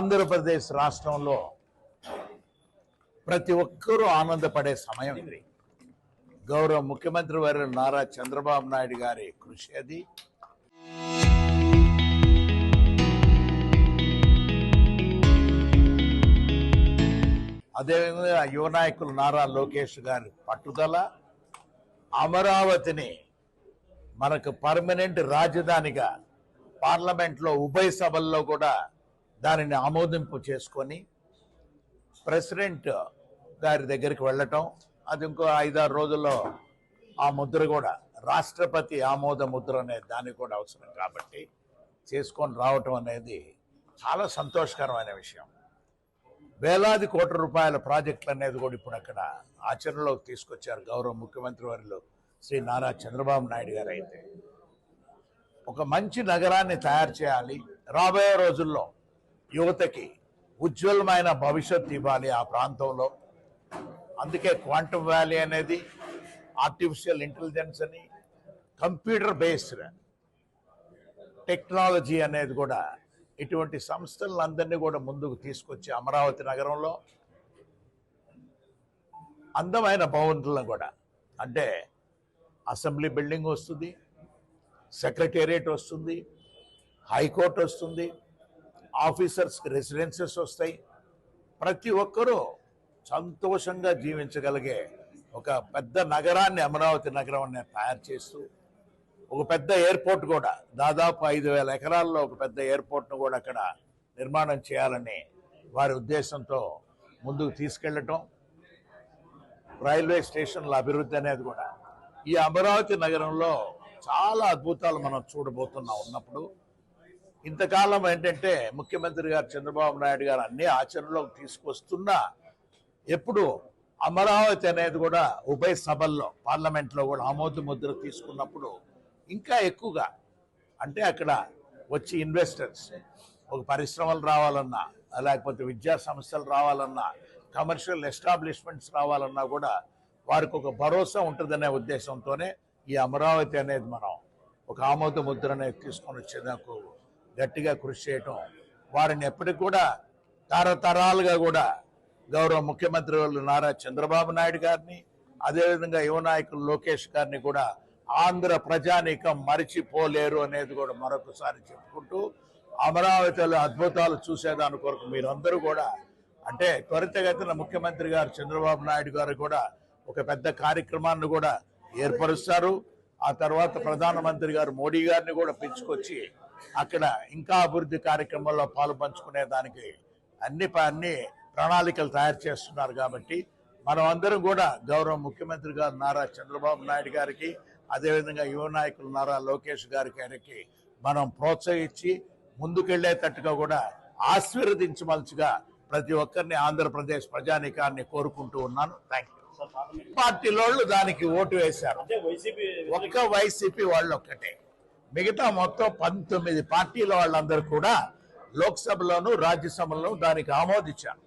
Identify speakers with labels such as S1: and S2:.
S1: ఆంధ్రప్రదేశ్ రాష్ట్రంలో ప్రతి ఒక్కరూ ఆనందపడే సమయం ఇది. గౌరవ ముఖ్యమంత్రి వర్యులు నారా చంద్రబాబు నాయుడు గారి కృషి అది. అదేవిధంగా యువ నాయకులు నారా లోకేష్ గారి పట్టుదల, అమరావతిని మనకు పర్మనెంట్ రాజధానిగా పార్లమెంట్లో ఉభయ సభల్లో కూడా దానిని ఆమోదింపు చేసుకొని ప్రెసిడెంట్ గారి దగ్గరికి వెళ్ళటం, అది ఇంకో 5-6 రోజుల్లో ఆ ముద్ర కూడా రాష్ట్రపతి ఆమోద ముద్ర అనేది దానికి కూడా అవసరం కాబట్టి చేసుకొని రావటం అనేది చాలా సంతోషకరమైన విషయం. వేలాది కోట్ల రూపాయల ప్రాజెక్టులు అనేది కూడా ఇప్పుడు అక్కడ ఆచరణలోకి తీసుకొచ్చారు గౌరవ ముఖ్యమంత్రి వర్యులు శ్రీ నారా చంద్రబాబు నాయుడు గారు. అయితే ఒక మంచి నగరాన్ని తయారు చేయాలి, రాబోయే రోజుల్లో యువతకి ఉజ్వలమైన భవిష్యత్తు ఇవ్వాలి ఆ ప్రాంతంలో. అందుకే క్వాంటమ్ వ్యాలీ అనేది, ఆర్టిఫిషియల్ ఇంటెలిజెన్స్ అని, కంప్యూటర్ బేస్డ్ టెక్నాలజీ అనేది కూడా ఇటువంటి సంస్థలందరినీ కూడా ముందుకు తీసుకొచ్చి అమరావతి నగరంలో అందమైన భవనాలను కూడా, అంటే అసెంబ్లీ బిల్డింగ్ వస్తుంది, సెక్రటేరియట్ వస్తుంది, హైకోర్టు వస్తుంది, ఆఫీసర్స్కి రెసిడెన్సెస్ వస్తాయి. ప్రతి ఒక్కరూ సంతోషంగా జీవించగలిగే ఒక పెద్ద నగరాన్ని అమరావతి నగరం అనేది తయారు చేస్తూ, ఒక పెద్ద ఎయిర్పోర్ట్ కూడా దాదాపు 5,000 ఎకరాల్లో ఒక పెద్ద ఎయిర్పోర్ట్ను కూడా అక్కడ నిర్మాణం చేయాలని వారి ఉద్దేశంతో ముందుకు తీసుకెళ్ళటం, రైల్వే స్టేషన్ల అభివృద్ధి అనేది కూడా ఈ అమరావతి నగరంలో చాలా అద్భుతాలు మనం చూడబోతున్నాం. ఉన్నప్పుడు ఇంతకాలం ఏంటంటే ముఖ్యమంత్రి గారు చంద్రబాబు నాయుడు గారు అన్ని ఆచరణలోకి తీసుకొస్తున్నా ఎప్పుడు అమరావతి అనేది కూడా ఉభయ సభల్లో పార్లమెంట్లో కూడా ఆమోద ముద్ర తీసుకున్నప్పుడు ఇంకా ఎక్కువగా, అంటే అక్కడ వచ్చి ఇన్వెస్టర్స్, ఒక పరిశ్రమలు రావాలన్నా, లేకపోతే విద్యా సంస్థలు రావాలన్నా, కమర్షియల్ ఎస్టాబ్లిష్మెంట్స్ రావాలన్నా కూడా వారికి ఒక భరోసా ఉంటుందనే ఉద్దేశంతోనే ఈ అమరావతి అనేది మనం ఒక ఆమోద ముద్ర అనేది తీసుకొని వచ్చేందుకు గట్టిగా కృషి చేయటం, వారిని ఎప్పటికి కూడా తరతరాలుగా కూడా గౌరవ ముఖ్యమంత్రి వర్యులు నారా చంద్రబాబు నాయుడు గారిని, అదేవిధంగా యువ నాయకులు లోకేష్ గారిని కూడా ఆంధ్ర ప్రజానీకం మరిచిపోలేరు అనేది కూడా మరొకసారి చెప్పుకుంటూ, అమరావతిలో అద్భుతాలు చూసేదాని కొరకు మీరందరూ కూడా, అంటే త్వరితగతిన ముఖ్యమంత్రి గారు చంద్రబాబు నాయుడు గారు కూడా ఒక పెద్ద కార్యక్రమాన్ని కూడా ఏర్పరుస్తారు. ఆ తర్వాత ప్రధానమంత్రి గారు మోడీ గారిని కూడా పిలుచుకొచ్చి అక్కడ ఇంకా అభివృద్ధి కార్యక్రమాల్లో పాలు పంచుకునే దానికి అన్ని ప్రణాళికలు తయారు చేస్తున్నారు. కాబట్టి మనం అందరం కూడా గౌరవ ముఖ్యమంత్రి గారు నారా చంద్రబాబు నాయుడు గారికి, అదేవిధంగా యువ నాయకులు నారా లోకేష్ గారికి మనం ప్రోత్సహించి ముందుకెళ్లేటట్టుగా కూడా ఆశీర్వదించవలసిగా ప్రతి ఒక్కరిని ఆంధ్రప్రదేశ్ ప్రజానీకాన్ని కోరుకుంటూ ఉన్నాను. Thank you. పార్టీలో దానికి ఓటు వేశారు, ఒక్క వైసీపీ వాళ్ళు ఒక్కటే, మిగతా మొత్తం 19 పార్టీల వాళ్ళందరూ కూడా లోక్సభలోను రాజ్యసభలోను దానికి ఆమోదించారు.